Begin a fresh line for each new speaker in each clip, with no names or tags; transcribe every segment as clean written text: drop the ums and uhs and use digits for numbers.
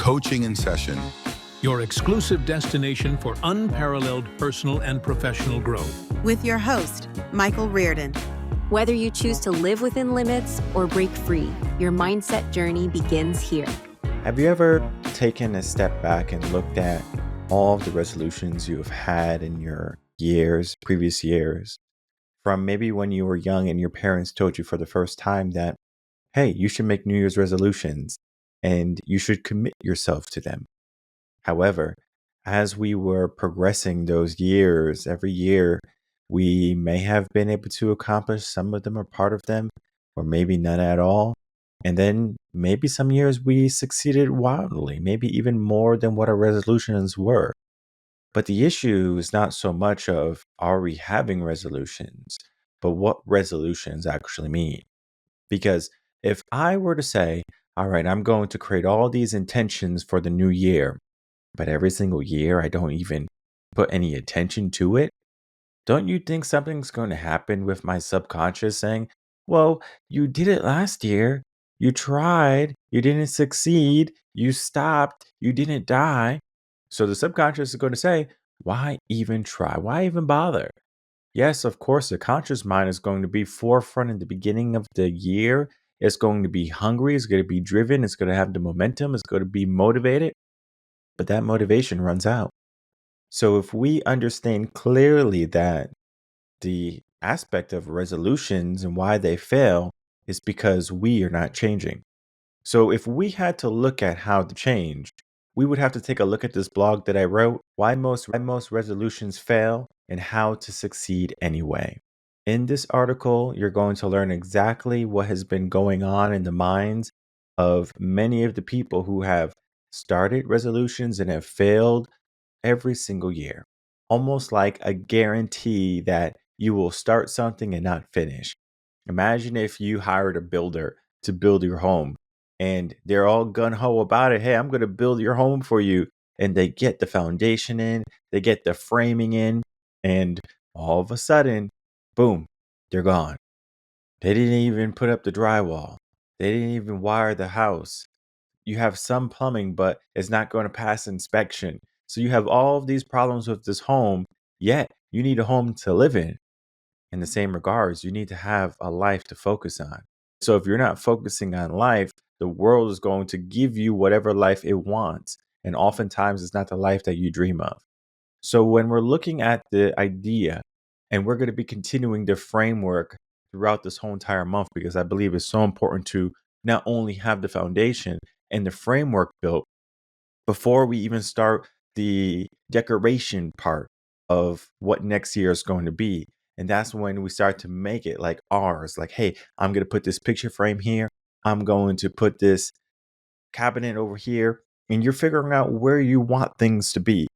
Coaching in Session.
Your exclusive destination for unparalleled personal and professional growth.
With your host, Michael Rearden.
Whether you choose to live within limits or break free, your mindset journey begins here.
Have you ever taken a step back and looked at all of the resolutions you have had in your previous years, from maybe when you were young and your parents told you for the first time that, hey, you should make New Year's resolutions and you should commit yourself to them. However, as we were progressing those years, every year, we may have been able to accomplish some of them or part of them, or maybe none at all. And then maybe some years we succeeded wildly, maybe even more than what our resolutions were. But the issue is not so much of are we having resolutions, but what resolutions actually mean. Because if I were to say, all right, I'm going to create all these intentions for the new year, but every single year I don't even put any attention to it, don't you think something's going to happen with my subconscious saying, well, you did it last year. You tried. You didn't succeed. You stopped. You didn't die. So the subconscious is going to say, why even try? Why even bother? Yes, of course, the conscious mind is going to be forefront in the beginning of the year. It's going to be hungry. It's going to be driven. It's going to have the momentum. It's going to be motivated. But that motivation runs out. So if we understand clearly that the aspect of resolutions and why they fail is because we are not changing. So if we had to look at how to change, we would have to take a look at this blog that I wrote, Why Most Resolutions Fail and How to Succeed Anyway. In this article, you're going to learn exactly what has been going on in the minds of many of the people who have started resolutions and have failed every single year. Almost like a guarantee that you will start something and not finish. Imagine if you hired a builder to build your home and they're all gung-ho about it. Hey, I'm going to build your home for you. And they get the foundation in, they get the framing in, and all of a sudden, boom, they're gone. They didn't even put up the drywall. They didn't even wire the house. You have some plumbing, but it's not going to pass inspection. So you have all of these problems with this home, yet you need a home to live in. In the same regards, you need to have a life to focus on. So if you're not focusing on life, the world is going to give you whatever life it wants. And oftentimes it's not the life that you dream of. So when we're looking at the idea, and we're going to be continuing the framework throughout this whole entire month, because I believe it's so important to not only have the foundation and the framework built before we even start the decoration part of what next year is going to be. And that's when we start to make it like ours. Like, hey, I'm going to put this picture frame here. I'm going to put this cabinet over here. And you're figuring out where you want things to be.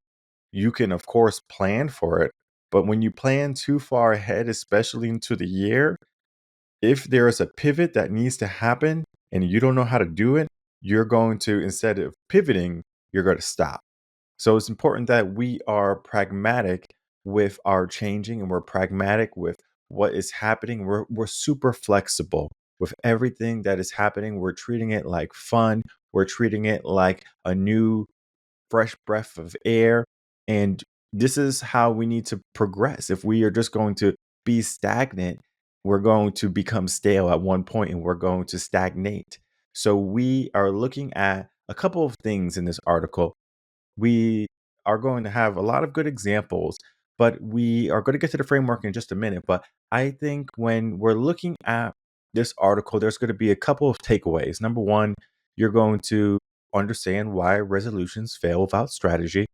You can, of course, plan for it. But when you plan too far ahead, especially into the year, if there is a pivot that needs to happen and you don't know how to do it, you're going to, instead of pivoting, you're going to stop. So it's important that we are pragmatic with our changing and we're pragmatic with what is happening. We're super flexible with everything that is happening. We're treating it like fun. We're treating it like a new fresh breath of air. And this is how we need to progress. If we are just going to be stagnant, we're going to become stale at one point and we're going to stagnate. So we are looking at a couple of things in this article. We are going to have a lot of good examples, but we are going to get to the framework in just a minute. But I think when we're looking at this article, there's going to be a couple of takeaways. Number one, you're going to understand why resolutions fail without strategy.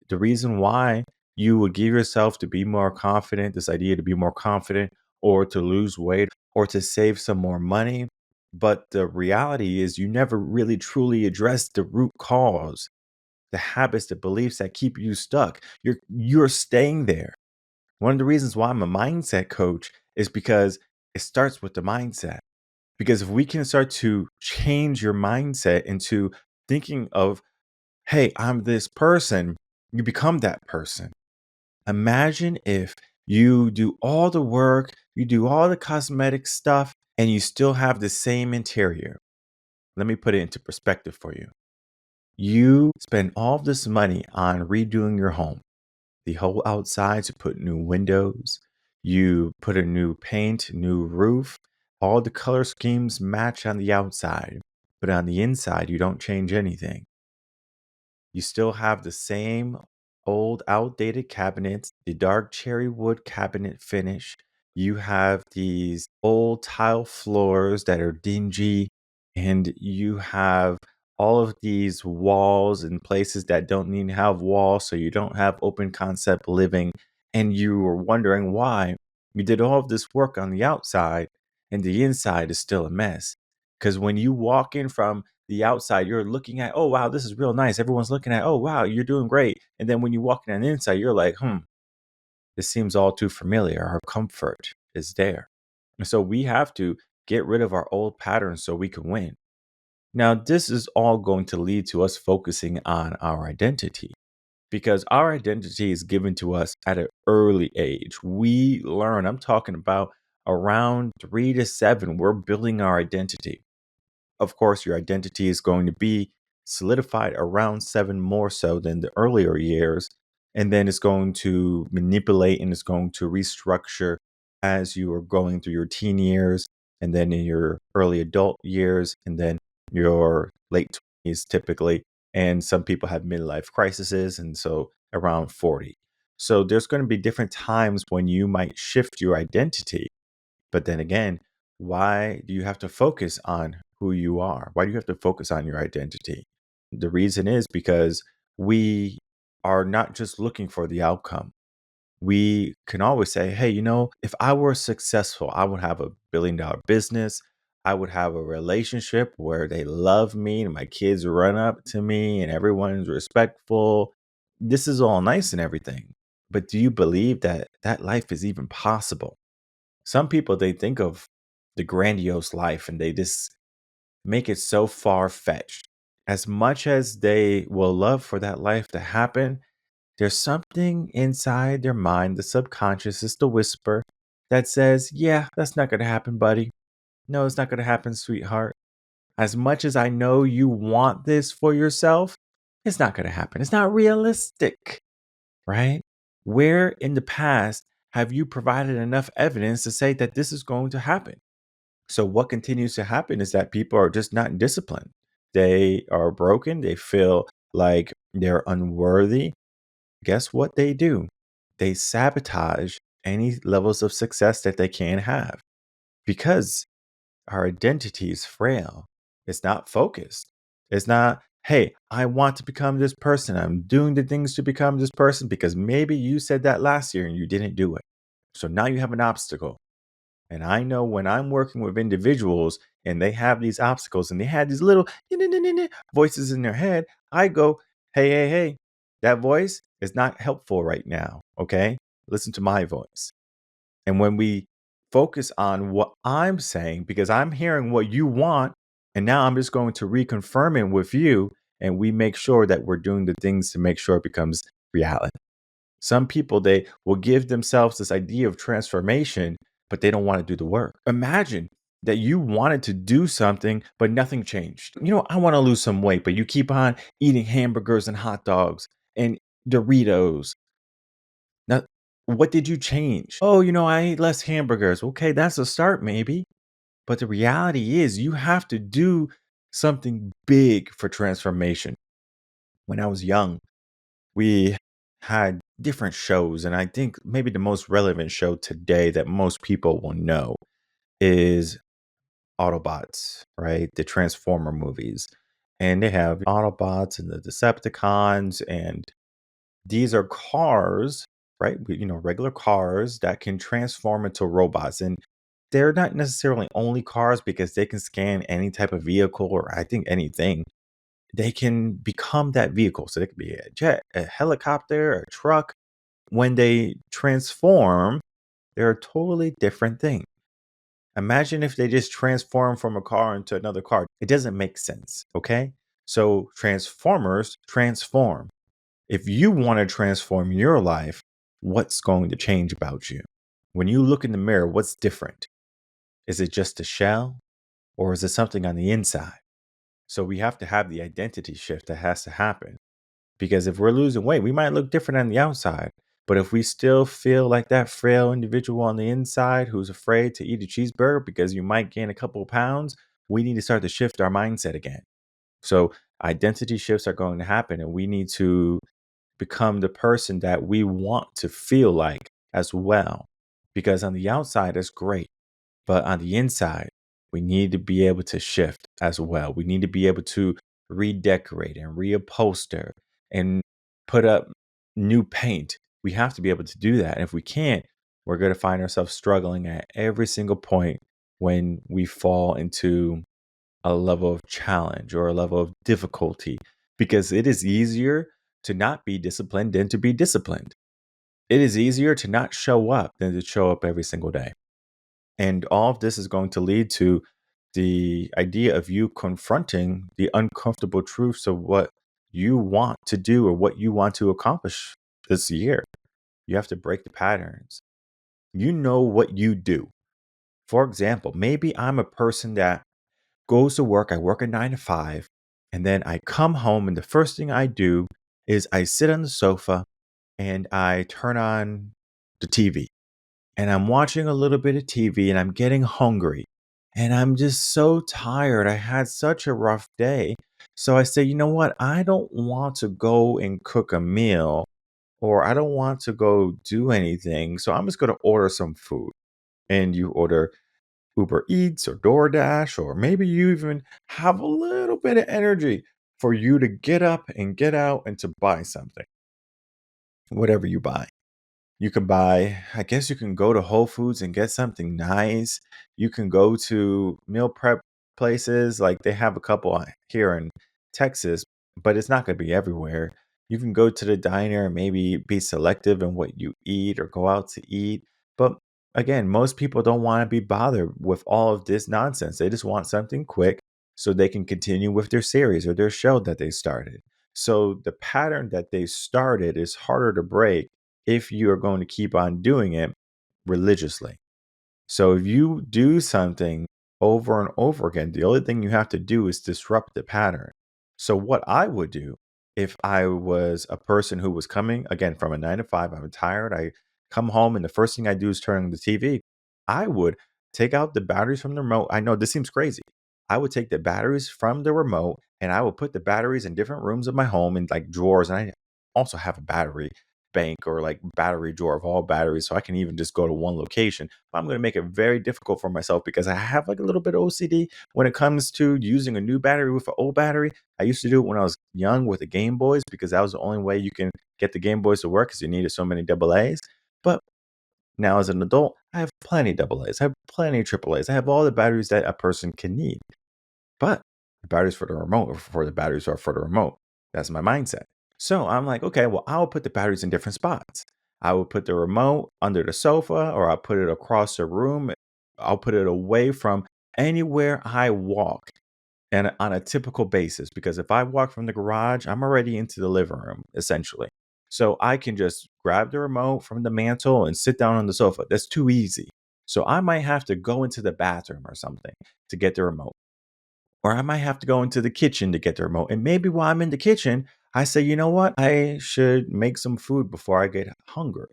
The reason why you would give yourself to be more confident, this idea to be more confident or to lose weight or to save some more money. But the reality is you never really truly address the root cause, the habits, the beliefs that keep you stuck. You're staying there. One of the reasons why I'm a mindset coach is because it starts with the mindset. Because if we can start to change your mindset into thinking of, hey, I'm this person, you become that person. Imagine if you do all the work, you do all the cosmetic stuff, and you still have the same interior. Let me put it into perspective for you. You spend all this money on redoing your home, the whole outside. You put new windows, you put a new paint, new roof. All the color schemes match on the outside, but on the inside, you don't change anything. You still have the same old, outdated cabinets, the dark cherry wood cabinet finish. You have these old tile floors that are dingy, and you have all of these walls in places that don't need to have walls, so you don't have open concept living. And you were wondering why you did all of this work on the outside, and the inside is still a mess. Because when you walk in from the outside, you're looking at, oh, wow, this is real nice. Everyone's looking at, oh, wow, you're doing great. And then when you walk in on the inside, you're like, this seems all too familiar. Our comfort is there. And so we have to get rid of our old patterns so we can win. Now, this is all going to lead to us focusing on our identity because our identity is given to us at an early age. We learn, I'm talking about around 3 to 7, we're building our identity. Of course, your identity is going to be solidified around 7 more so than the earlier years. And then it's going to manipulate and it's going to restructure as you are going through your teen years and then in your early adult years and then your late 20s typically. And some people have midlife crises. And so around 40. So there's going to be different times when you might shift your identity. But then again, why do you have to focus on who you are? Why do you have to focus on your identity? The reason is because we are not just looking for the outcome. We can always say, hey, if I were successful, I would have $1 billion business. I would have a relationship where they love me and my kids run up to me and everyone's respectful. This is all nice and everything. But do you believe that that life is even possible? Some people, they think of the grandiose life and they just make it so far fetched. As much as they will love for that life to happen, there's something inside their mind, the subconscious is the whisper that says, yeah, that's not going to happen, buddy. No, it's not going to happen, sweetheart. As much as I know you want this for yourself, it's not going to happen. It's not realistic, right? Where in the past have you provided enough evidence to say that this is going to happen? So, what continues to happen is that people are just not disciplined. They are broken. They feel like they're unworthy. Guess what they do? They sabotage any levels of success that they can have because our identity is frail. It's not focused. It's not, hey, I want to become this person. I'm doing the things to become this person because maybe you said that last year and you didn't do it. So now you have an obstacle. And I know when I'm working with individuals and they have these obstacles and they have these little voices in their head, I go, hey, hey, hey, that voice is not helpful right now. Okay. Listen to my voice. And when we focus on what I'm saying, because I'm hearing what you want, and now I'm just going to reconfirm it with you, and we make sure that we're doing the things to make sure it becomes reality. Some people, they will give themselves this idea of transformation, but they don't want to do the work. Imagine that you wanted to do something, but nothing changed. I want to lose some weight, but you keep on eating hamburgers and hot dogs and Doritos. Now, what did you change? Oh, I ate less hamburgers. Okay, that's a start, maybe. But the reality is, you have to do something big for transformation. When I was young, we had different shows, and I think maybe the most relevant show today that most people will know is Autobots, right? The Transformer movies. And they have Autobots and the Decepticons, and these are cars, right? Regular cars that can transform into robots. And they're not necessarily only cars because they can scan any type of vehicle or I think anything. They can become that vehicle. So they could be a jet, a helicopter, a truck. When they transform, they're a totally different thing. Imagine if they just transform from a car into another car. It doesn't make sense, okay? So transformers transform. If you want to transform your life, what's going to change about you? When you look in the mirror, what's different? Is it just a shell or is it something on the inside? So we have to have the identity shift that has to happen. Because if we're losing weight, we might look different on the outside. But if we still feel like that frail individual on the inside who's afraid to eat a cheeseburger because you might gain a couple of pounds, we need to start to shift our mindset again. So identity shifts are going to happen, and we need to become the person that we want to feel like as well. Because on the outside, it's great. But on the inside, we need to be able to shift as well. We need to be able to redecorate and reupholster and put up new paint. We have to be able to do that. And if we can't, we're going to find ourselves struggling at every single point when we fall into a level of challenge or a level of difficulty, because it is easier to not be disciplined than to be disciplined. It is easier to not show up than to show up every single day. And all of this is going to lead to the idea of you confronting the uncomfortable truths of what you want to do or what you want to accomplish this year. You have to break the patterns. You know what you do. For example, maybe I'm a person that goes to work, I work a 9 to 5, and then I come home, and the first thing I do is I sit on the sofa and I turn on the TV, and I'm watching a little bit of TV, and I'm getting hungry, and I'm just so tired. I had such a rough day. So I say, you know what? I don't want to go and cook a meal, or I don't want to go do anything. So I'm just going to order some food. And you order Uber Eats or DoorDash, or maybe you even have a little bit of energy for you to get up and get out and to buy something, whatever you buy. You can buy, I guess you can go to Whole Foods and get something nice. You can go to meal prep places. Like they have a couple here in Texas, but it's not going to be everywhere. You can go to the diner and maybe be selective in what you eat or go out to eat. But again, most people don't want to be bothered with all of this nonsense. They just want something quick so they can continue with their series or their show that they started. So the pattern that they started is harder to break if you are going to keep on doing it religiously. So if you do something over and over again, the only thing you have to do is disrupt the pattern. So what I would do if I was a person who was coming again from a 9 to 5, I'm tired, I come home and the first thing I do is turn on the TV, I would take out the batteries from the remote. I know this seems crazy. I would take the batteries from the remote and I would put the batteries in different rooms of my home in like drawers. And I also have a battery bank or like battery drawer of all batteries. So I can even just go to one location. But I'm going to make it very difficult for myself because I have like a little bit of OCD when it comes to using a new battery with an old battery. I used to do it when I was young with the Game Boys because that was the only way you can get the Game Boys to work because you needed so many double A's. But now as an adult, I have plenty of double A's. I have plenty of triple A's. I have all the batteries that a person can need. But the batteries for the remote, or for the batteries are for the remote. That's my mindset. So I'm like, okay, well, I'll put the batteries in different spots. I will put the remote under the sofa, or I'll put it across the room. I'll put it away from anywhere I walk and on a typical basis. Because if I walk from the garage, I'm already into the living room, essentially. So I can just grab the remote from the mantle and sit down on the sofa. That's too easy. So I might have to go into the bathroom or something to get the remote. Or I might have to go into the kitchen to get the remote. And maybe while I'm in the kitchen, I say, you know what? I should make some food before I get hungry.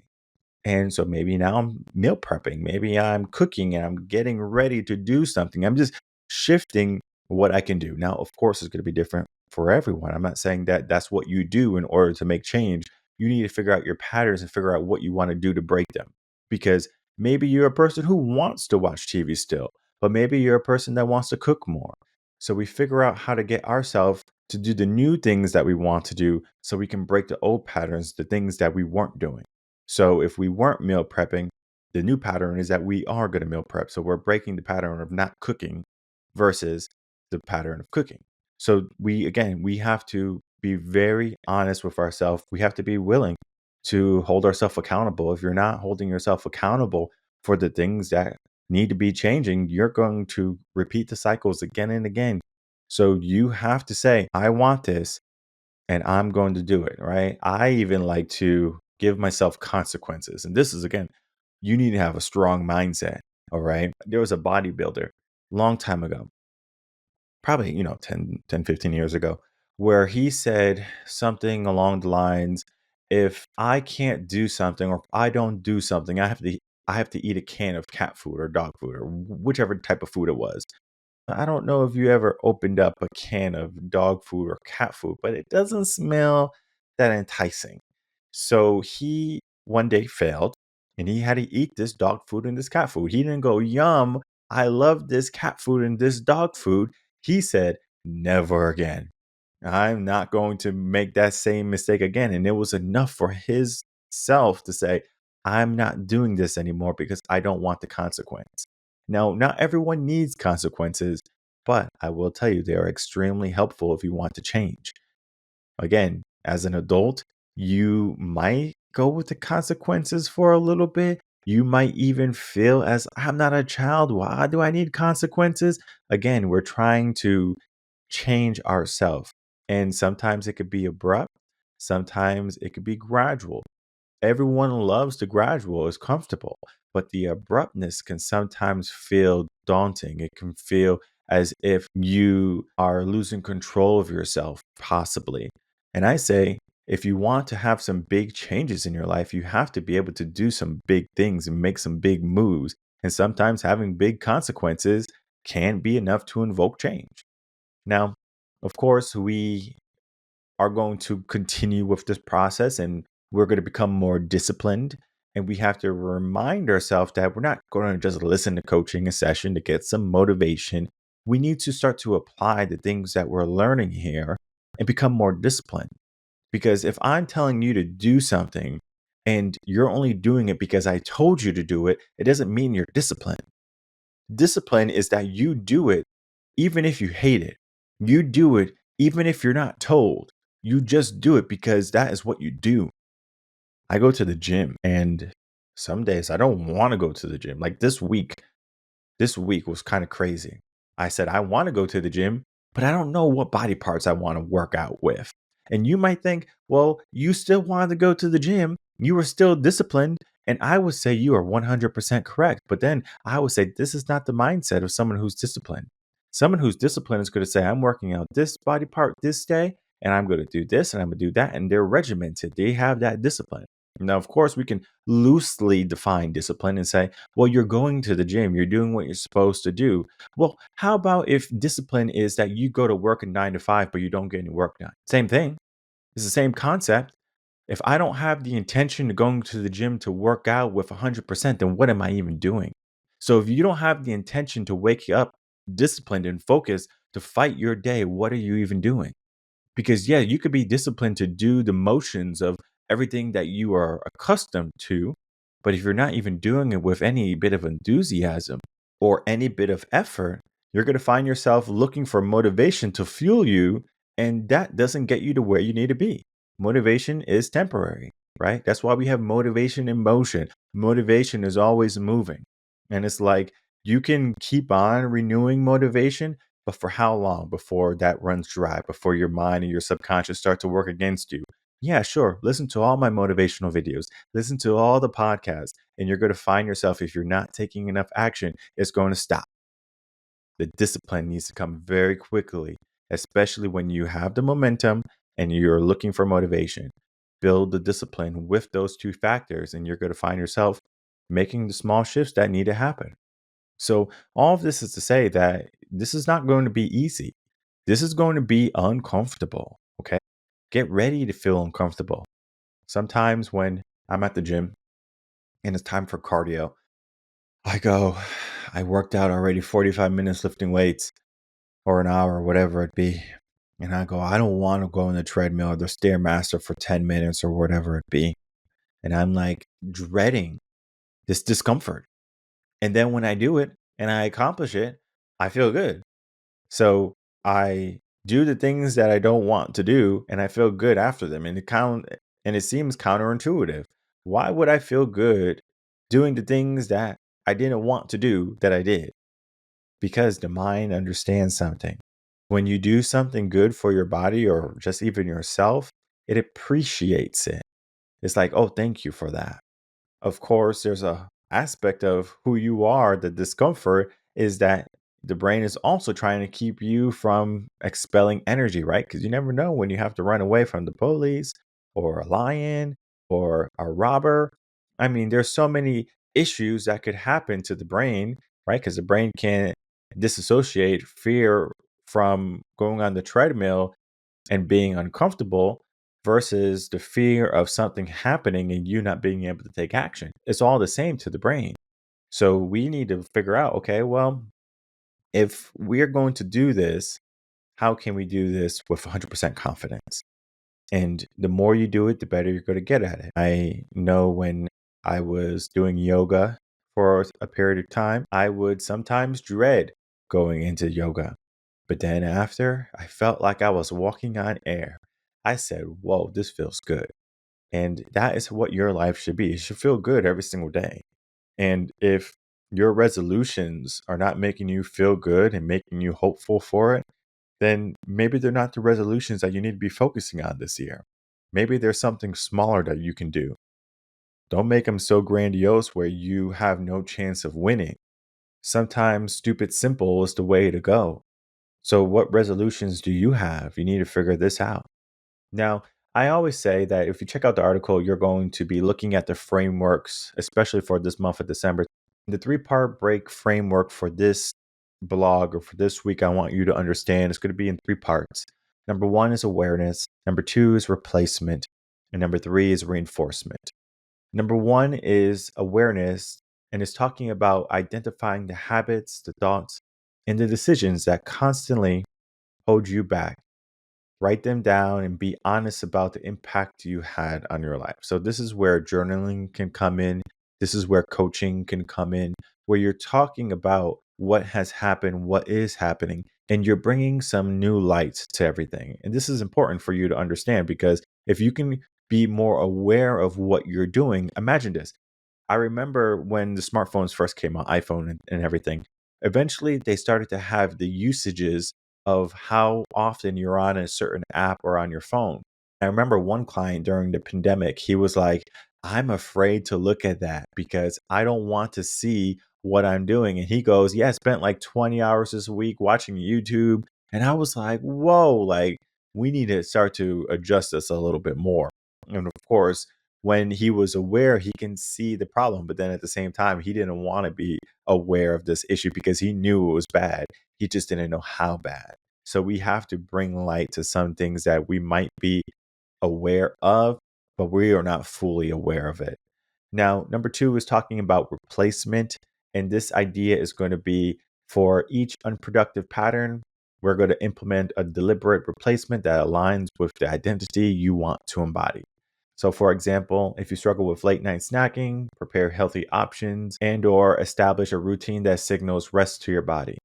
And so maybe now I'm meal prepping. Maybe I'm cooking and I'm getting ready to do something. I'm just shifting what I can do. Now, of course, it's going to be different for everyone. I'm not saying that that's what you do in order to make change. You need to figure out your patterns and figure out what you want to do to break them. Because maybe you're a person who wants to watch TV still, but maybe you're a person that wants to cook more. So we figure out how to get ourselves to do the new things that we want to do so we can break the old patterns, the things that we weren't doing. So if we weren't meal prepping, the new pattern is that we are going to meal prep. So we're breaking the pattern of not cooking versus the pattern of cooking. So we have to be very honest with ourselves. We have to be willing to hold ourselves accountable. If you're not holding yourself accountable for the things that need to be changing, you're going to repeat the cycles again and again. So you have to say, I want this and I'm going to do it, right? I even like to give myself consequences. And this is, again, you need to have a strong mindset, all right? There was a bodybuilder long time ago. probably, 10, 15 years ago, where he said something along the lines, if I can't do something or if I don't do something, I have to eat a can of cat food or dog food or whichever type of food it was. I don't know if you ever opened up a can of dog food or cat food, but it doesn't smell that enticing. So he one day failed and he had to eat this dog food and this cat food. He didn't go, yum, I love this cat food and this dog food. He said, never again. I'm not going to make that same mistake again. And it was enough for his self to say, I'm not doing this anymore because I don't want the consequence. Now, not everyone needs consequences, but I will tell you they are extremely helpful if you want to change. Again, as an adult, you might go with the consequences for a little bit. You might even feel as I'm not a child. Why do I need consequences? Again, we're trying to change ourselves. And sometimes it could be abrupt, sometimes it could be gradual. Everyone loves the gradual, is comfortable, but the abruptness can sometimes feel daunting. It can feel as if you are losing control of yourself, possibly. And I say, if you want to have some big changes in your life, you have to be able to do some big things and make some big moves. And sometimes having big consequences can be enough to invoke change. Now, of course, we are going to continue with this process and we're going to become more disciplined. And we have to remind ourselves that we're not going to just listen to coaching a session to get some motivation. We need to start to apply the things that we're learning here and become more disciplined. Because if I'm telling you to do something and you're only doing it because I told you to do it, it doesn't mean you're disciplined. Discipline is that you do it even if you hate it. You do it even if you're not told. You just do it because that is what you do. I go to the gym and some days I don't want to go to the gym. Like this week was kind of crazy. I said, I want to go to the gym, but I don't know what body parts I want to work out with. And you might think, well, you still wanted to go to the gym. You were still disciplined. And I would say you are 100% correct. But then I would say this is not the mindset of someone who's disciplined. Someone who's disciplined is going to say, I'm working out this body part this day, and I'm going to do this and I'm going to do that. And they're regimented. They have that discipline. Now, of course, we can loosely define discipline and say, well, you're going to the gym, you're doing what you're supposed to do. Well, how about if discipline is that you go to work at 9 to 5, but you don't get any work done? Same thing. It's the same concept. If I don't have the intention of going to the gym to work out with 100%, then what am I even doing? So if you don't have the intention to wake up disciplined and focused to fight your day, what are you even doing? Because, yeah, you could be disciplined to do the motions of everything that you are accustomed to. But if you're not even doing it with any bit of enthusiasm or any bit of effort, you're going to find yourself looking for motivation to fuel you. And that doesn't get you to where you need to be. Motivation is temporary, right? That's why we have motivation in motion. Motivation is always moving. And it's like you can keep on renewing motivation, but for how long before that runs dry, before your mind and your subconscious start to work against you? Yeah, sure. Listen to all my motivational videos, listen to all the podcasts, and you're going to find yourself, if you're not taking enough action, it's going to stop. The discipline needs to come very quickly, especially when you have the momentum and you're looking for motivation. Build the discipline with those two factors, and you're going to find yourself making the small shifts that need to happen. So, all of this is to say that this is not going to be easy. This is going to be uncomfortable. Okay. Get ready to feel uncomfortable. Sometimes when I'm at the gym and it's time for cardio, I go, I worked out already 45 minutes lifting weights or an hour or whatever it be. And I go, I don't want to go on the treadmill or the Stairmaster for 10 minutes or whatever it be. And I'm like dreading this discomfort. And then when I do it and I accomplish it, I feel good. So I do the things that I don't want to do and I feel good after them. And it seems counterintuitive. Why would I feel good doing the things that I didn't want to do that I did? Because the mind understands something. When you do something good for your body or just even yourself, it appreciates it. It's like, oh, thank you for that. Of course, there's a aspect of who you are, the discomfort is that the brain is also trying to keep you from expelling energy, right? Because you never know when you have to run away from the police or a lion or a robber. I mean, there's so many issues that could happen to the brain, right? Because the brain can't disassociate fear from going on the treadmill and being uncomfortable versus the fear of something happening and you not being able to take action. It's all the same to the brain. So we need to figure out, okay, well, if we're going to do this, how can we do this with 100% confidence? And the more you do it, the better you're going to get at it. I know when I was doing yoga for a period of time, I would sometimes dread going into yoga. But then after, I felt like I was walking on air. I said, whoa, this feels good. And that is what your life should be. It should feel good every single day. And if your resolutions are not making you feel good and making you hopeful for it, then maybe they're not the resolutions that you need to be focusing on this year. Maybe there's something smaller that you can do. Don't make them so grandiose where you have no chance of winning. Sometimes stupid simple is the way to go. So, what resolutions do you have? You need to figure this out. Now, I always say that if you check out the article, you're going to be looking at the frameworks, especially for this month of December. The 3-part break framework for this blog or for this week, I want you to understand it's going to be in 3 parts. Number 1 is awareness, number 2 is replacement, and number 3 is reinforcement. Number 1 is awareness, and it's talking about identifying the habits, the thoughts, and the decisions that constantly hold you back. Write them down and be honest about the impact you had on your life. So, this is where journaling can come in. This is where coaching can come in, where you're talking about what has happened, what is happening, and you're bringing some new light to everything. And this is important for you to understand because if you can be more aware of what you're doing, imagine this. I remember when the smartphones first came out, iPhone and everything. Eventually, they started to have the usages of how often you're on a certain app or on your phone. I remember one client during the pandemic, he was like, I'm afraid to look at that because I don't want to see what I'm doing. And he goes, yeah, I spent like 20 hours this week watching YouTube. And I was like, whoa, like we need to start to adjust this a little bit more. And of course, when he was aware, he can see the problem. But then at the same time, he didn't want to be aware of this issue because he knew it was bad. He just didn't know how bad. So we have to bring light to some things that we might be aware of, but we are not fully aware of it. Now, number 2 is talking about replacement. And this idea is going to be for each unproductive pattern, we're going to implement a deliberate replacement that aligns with the identity you want to embody. So for example, if you struggle with late night snacking, prepare healthy options and or establish a routine that signals rest to your body.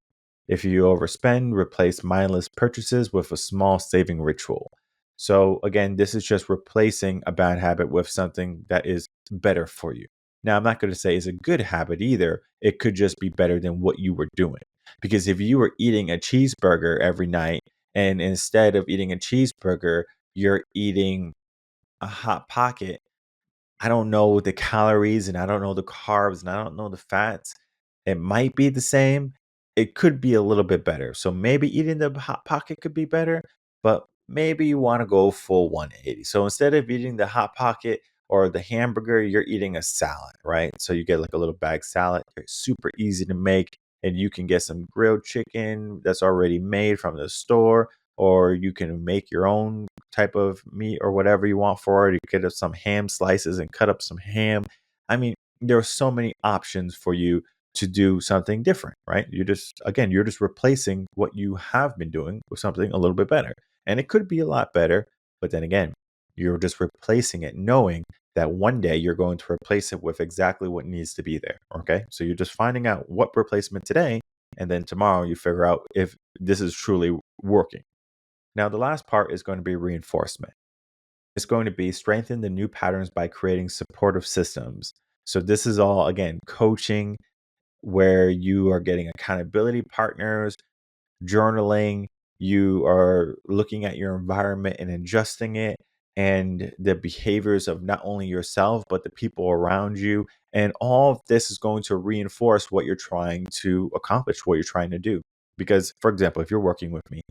If you overspend, replace mindless purchases with a small saving ritual. So again, this is just replacing a bad habit with something that is better for you. Now, I'm not going to say it's a good habit either. It could just be better than what you were doing. Because if you were eating a cheeseburger every night and instead of eating a cheeseburger, you're eating a hot pocket, I don't know the calories and I don't know the carbs and I don't know the fats. It might be the same. It could be a little bit better. So maybe eating the hot pocket could be better, but maybe you want to go full 180. So instead of eating the hot pocket or the hamburger, you're eating a salad, right? So you get like a little bag salad. It's super easy to make and you can get some grilled chicken that's already made from the store or you can make your own type of meat or whatever you want for it. You get up some ham slices and cut up some ham. I mean, there are so many options for you to do something different, right? You're just replacing what you have been doing with something a little bit better. And it could be a lot better, but then again, you're just replacing it knowing that one day you're going to replace it with exactly what needs to be there. Okay. So you're just finding out what replacement today, and then tomorrow you figure out if this is truly working. Now, the last part is going to be reinforcement. It's going to be strengthen the new patterns by creating supportive systems. So, this is all, again, coaching where you are getting accountability partners, journaling, you are looking at your environment and adjusting it, and the behaviors of not only yourself, but the people around you. And all of this is going to reinforce what you're trying to accomplish, what you're trying to do. Because, for example, if you're working with me,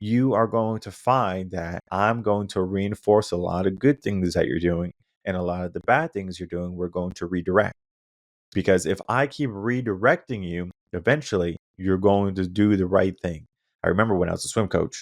you are going to find that I'm going to reinforce a lot of good things that you're doing, and a lot of the bad things you're doing, we're going to redirect. Because if I keep redirecting you, eventually you're going to do the right thing. I remember when I was a swim coach,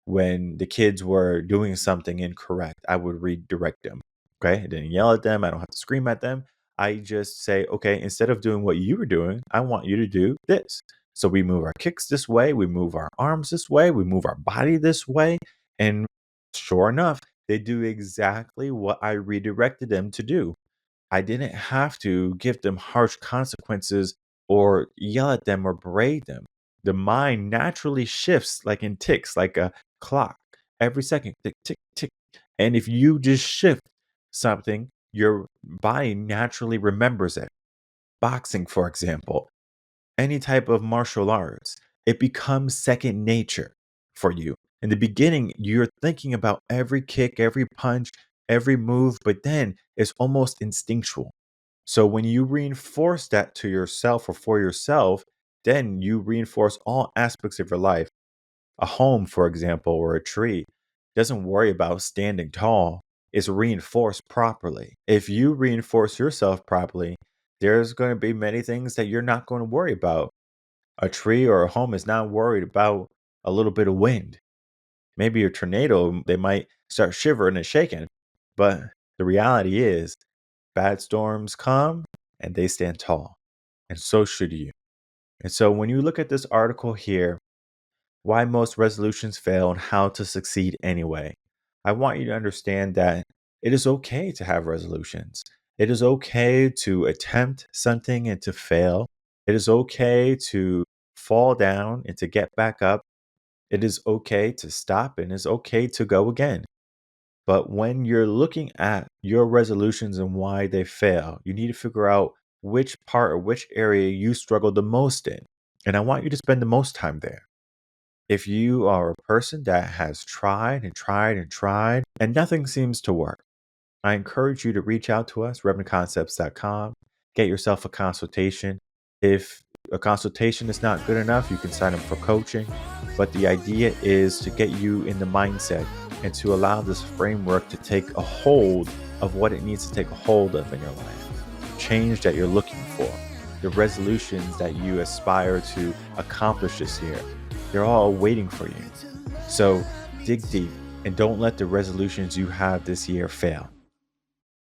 when the kids were doing something incorrect, I would redirect them. Okay. I didn't yell at them. I don't have to scream at them. I just say, okay, instead of doing what you were doing, I want you to do this. So we move our kicks this way, we move our arms this way, we move our body this way. And sure enough, they do exactly what I redirected them to do. I didn't have to give them harsh consequences or yell at them or berate them. The mind naturally shifts like in ticks, like a clock. Every second, tick, tick, tick. And if you just shift something, your body naturally remembers it. Boxing, for example, any type of martial arts, it becomes second nature for you. In the beginning, you're thinking about every kick, every punch, every move, but then it's almost instinctual. So when you reinforce that to yourself or for yourself, then you reinforce all aspects of your life. A home, for example, or a tree doesn't worry about standing tall. It's reinforced properly. If you reinforce yourself properly, there's going to be many things that you're not going to worry about. A tree or a home is not worried about a little bit of wind. Maybe a tornado, they might start shivering and shaking. But the reality is, bad storms come and they stand tall. And so should you. And so when you look at this article here, why most resolutions fail and how to succeed anyway, I want you to understand that it is okay to have resolutions. It is okay to attempt something and to fail. It is okay to fall down and to get back up. It is okay to stop and it's okay to go again. But when you're looking at your resolutions and why they fail, you need to figure out which part or which area you struggle the most in. And I want you to spend the most time there. If you are a person that has tried and tried and tried and nothing seems to work, I encourage you to reach out to us, revenconcepts.com, get yourself a consultation. If a consultation is not good enough, you can sign up for coaching. But the idea is to get you in the mindset and to allow this framework to take a hold of what it needs to take a hold of in your life. Change that you're looking for, the resolutions that you aspire to accomplish this year, they're all waiting for you. So dig deep and don't let the resolutions you have this year fail.